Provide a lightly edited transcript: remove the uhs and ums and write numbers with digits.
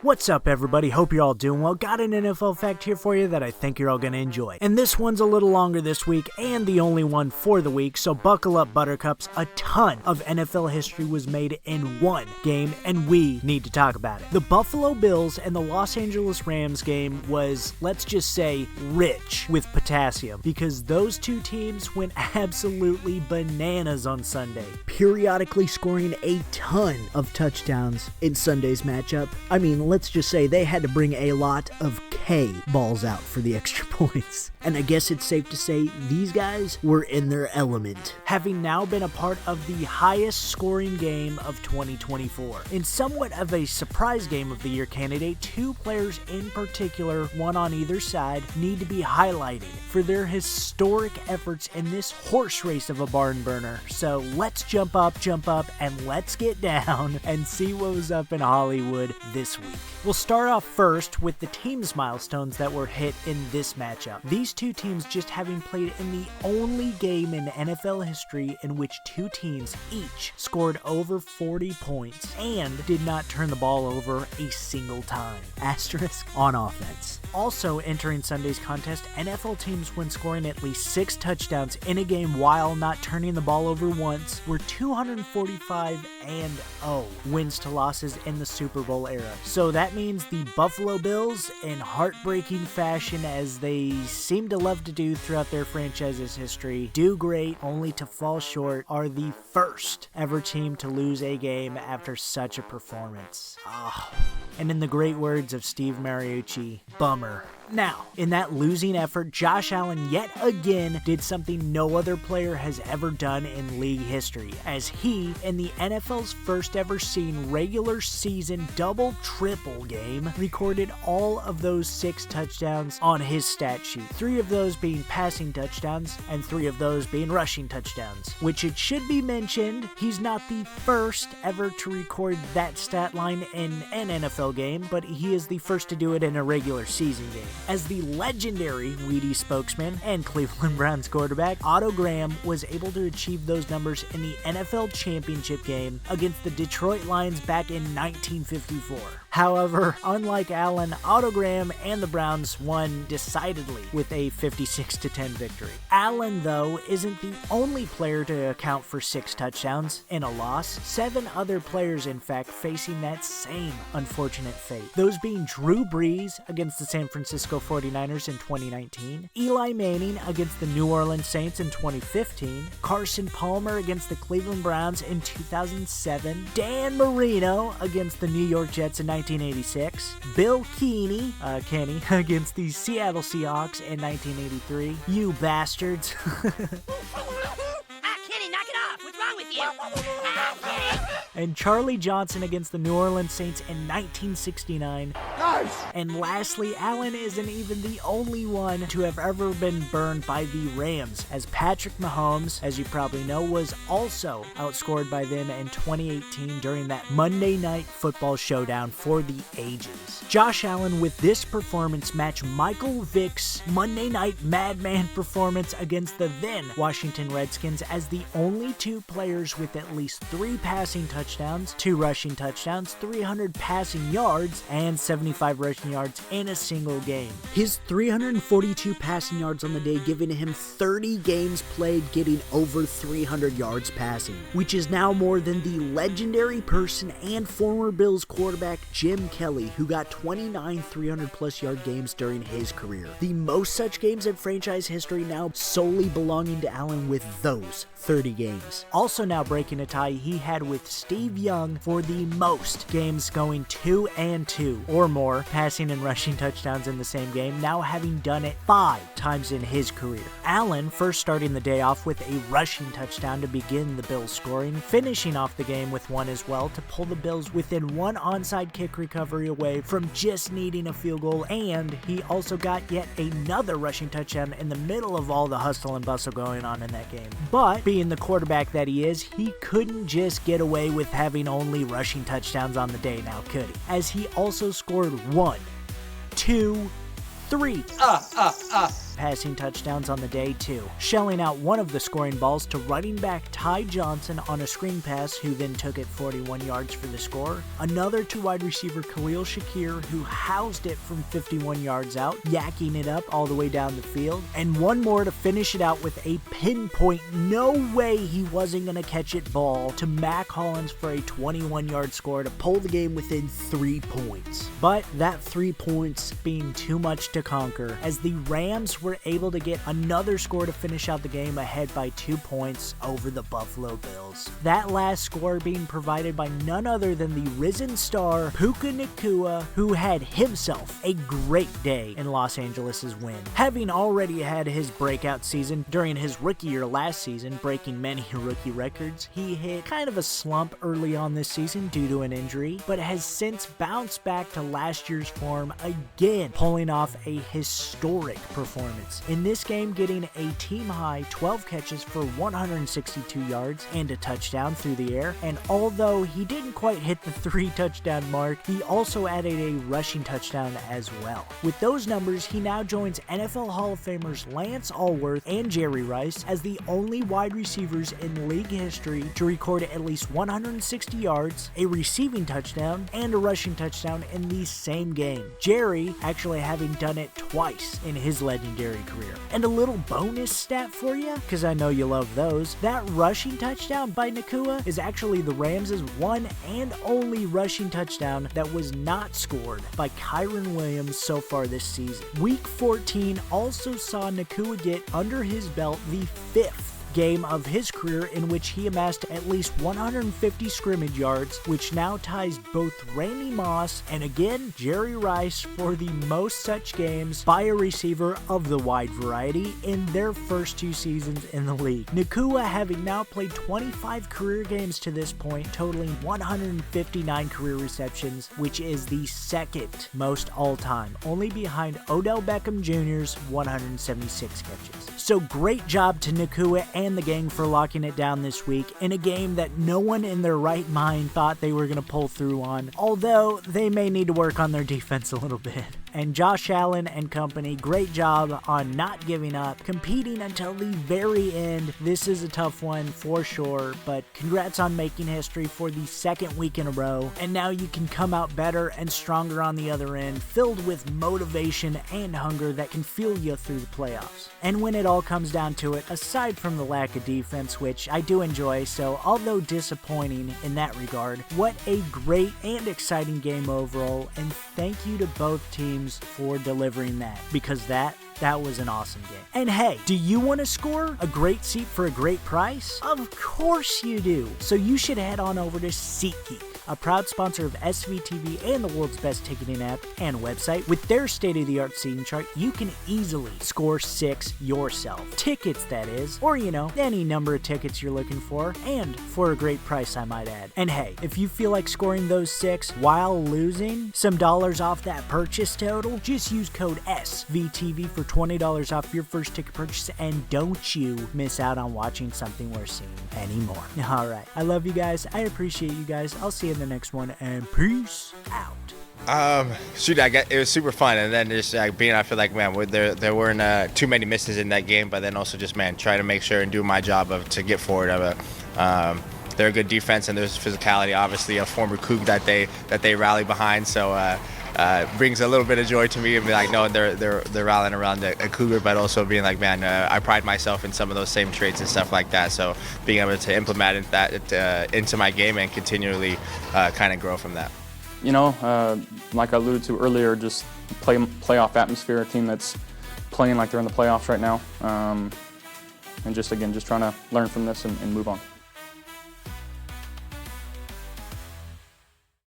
What's up, everybody? Hope you're all doing well. Got an NFL fact here for you that I think you're all going to enjoy. And this one's a little longer this week and the only one for the week, so buckle up, Buttercups. A ton of NFL history was made in one game, and we need to talk about it. The Buffalo Bills and the Los Angeles Rams game was, let's just say, rich with potassium, because those two teams went absolutely bananas on Sunday, periodically scoring a ton of touchdowns in Sunday's matchup. I mean, let's just say they had to bring a lot of K balls out for the extra points. And I guess it's safe to say these guys were in their element, having now been a part of the highest scoring game of 2024. In somewhat of a surprise game of the year candidate, two players in particular, one on either side, need to be highlighted for their historic efforts in this horse race of a barn burner. So let's jump up, and let's get down and see what was up in Hollywood this week. We'll start off first with the team's milestones that were hit in this matchup. These two teams just having played in the only game in NFL history in which two teams each scored over 40 points and did not turn the ball over a single time. Asterisk on offense. Also entering Sunday's contest, NFL teams when scoring at least 6 touchdowns in a game while not turning the ball over once were 245-0 wins to losses in the Super Bowl era. So that means the Buffalo Bills, in heartbreaking fashion as they seem to love to do throughout their franchise's history, do great only to fall short, are the first ever team to lose a game after such a performance. And in the great words of Steve Mariucci, bummer. Now, in that losing effort, Josh Allen yet again did something no other player has ever done in league history, as he, in the NFL's first ever seen regular season double-triple game, recorded all of those 6 touchdowns on his stat sheet, 3 of those being passing touchdowns and 3 of those being rushing touchdowns, which it should be mentioned, he's not the first ever to record that stat line in an NFL game, but he is the first to do it in a regular season game. As the legendary Weedy spokesman and Cleveland Browns quarterback, Otto Graham was able to achieve those numbers in the NFL championship game against the Detroit Lions back in 1954. However, unlike Allen, Otto Graham and the Browns won decidedly with a 56-10 victory. Allen, though, isn't the only player to account for 6 touchdowns in a loss. 7 other players, in fact, facing that same unfortunate fate. Those being Drew Brees against the San Francisco 49ers in 2019, Eli Manning against the New Orleans Saints in 2015, Carson Palmer against the Cleveland Browns in 2007, Dan Marino against the New York Jets in 1986, Bill Kenny against the Seattle Seahawks in 1983. You bastards. Kenny, knock it off! What's wrong with you? Kenny! And Charlie Johnson against the New Orleans Saints in 1969. Nice! And lastly, Allen isn't even the only one to have ever been burned by the Rams, as Patrick Mahomes, as you probably know, was also outscored by them in 2018 during that Monday Night Football showdown for the ages. Josh Allen with this performance matched Michael Vick's Monday Night Madman performance against the then Washington Redskins as the only 2 players with at least 3 passing touchdowns, 2 rushing touchdowns, 300 passing yards, and 75 rushing yards in a single game. His 342 passing yards on the day giving him 30 games played getting over 300 yards passing, which is now more than the legendary person and former Bills quarterback Jim Kelly, who got 29 300-plus yard games during his career. The most such games in franchise history now solely belonging to Allen with those 30 games. Also now breaking a tie he had with Steve Young for the most games going 2-2 or more passing and rushing touchdowns in the same game, now having done it 5 times in his career. Allen first starting the day off with a rushing touchdown to begin the Bills scoring, finishing off the game with one as well to pull the Bills within 1 onside kick recovery away from just needing a field goal, and he also got yet another rushing touchdown in the middle of all the hustle and bustle going on in that game. But being the quarterback that he is, he couldn't just get away with having only rushing touchdowns on the day now, could he? As he also scored 1, 2, 3 passing touchdowns on the day too, shelling out one of the scoring balls to running back Ty Johnson on a screen pass, who then took it 41 yards for the score, another to wide receiver Khalil Shakir, who housed it from 51 yards out, yakking it up all the way down the field, and one more to finish it out with a pinpoint, no way he wasn't going to catch it ball to Mac Hollins for a 21-yard score to pull the game within 3 points. But that 3 points being too much to conquer, as the Rams were able to get another score to finish out the game ahead by 2 points over the Buffalo Bills. That last score being provided by none other than the risen star Puka Nacua, who had himself a great day in Los Angeles' win. Having already had his breakout season during his rookie year last season, breaking many rookie records, he hit kind of a slump early on this season due to an injury, but has since bounced back to last year's form again, pulling off a historic performance. In this game, getting a team-high 12 catches for 162 yards and a touchdown through the air, and although he didn't quite hit the 3-touchdown mark, he also added a rushing touchdown as well. With those numbers, he now joins NFL Hall of Famers Lance Alworth and Jerry Rice as the only wide receivers in league history to record at least 160 yards, a receiving touchdown, and a rushing touchdown in the same game. Jerry actually having done it twice in his legendary career. And a little bonus stat for you, because I know you love those, that rushing touchdown by Nacua is actually the Rams' one and only rushing touchdown that was not scored by Kyren Williams so far this season. Week 14 also saw Nacua get under his belt the 5th game of his career in which he amassed at least 150 scrimmage yards, which now ties both Randy Moss and again Jerry Rice for the most such games by a receiver of the wide variety in their first 2 seasons in the league. Nacua having now played 25 career games to this point, totaling 159 career receptions, which is the second most all-time, only behind Odell Beckham Jr.'s 176 catches. So great job to Nacua and the gang for locking it down this week in a game that no one in their right mind thought they were going to pull through on, although they may need to work on their defense a little bit. And Josh Allen and company, great job on not giving up, competing until the very end. This is a tough one for sure, but congrats on making history for the 2nd week in a row. And now you can come out better and stronger on the other end, filled with motivation and hunger that can fuel you through the playoffs. And when it all comes down to it, aside from the lack of defense, which I do enjoy, so although disappointing in that regard, what a great and exciting game overall, and thank you to both teams for delivering that, because that was an awesome game. And hey, do you want to score a great seat for a great price? Of course you do. So you should head on over to SeatGeek, a proud sponsor of SVTV and the world's best ticketing app and website. With their state-of-the-art seating chart, you can easily score 6 yourself. Tickets, that is. Or, any number of tickets you're looking for, and for a great price, I might add. And hey, if you feel like scoring those 6 while losing some dollars off that purchase total, just use code SVTV for $20 off your first ticket purchase, and don't you miss out on watching something worth seeing anymore. Alright, I love you guys, I appreciate you guys, I'll see you in the next one, and peace out. It was super fun, and then just I feel like, man, there weren't too many misses in that game, but then also just, man, try to make sure and do my job to get forward of it. They're a good defense, and there's physicality, obviously a former Coug that they rally behind, so brings a little bit of joy to me and be like, no, they're rallying around a Cougar, but also being like, man, I pride myself in some of those same traits and stuff like that. So being able to implement that into my game and continually kind of grow from that. Like I alluded to earlier, just playoff atmosphere, a team that's playing like they're in the playoffs right now, and just trying to learn from this and move on.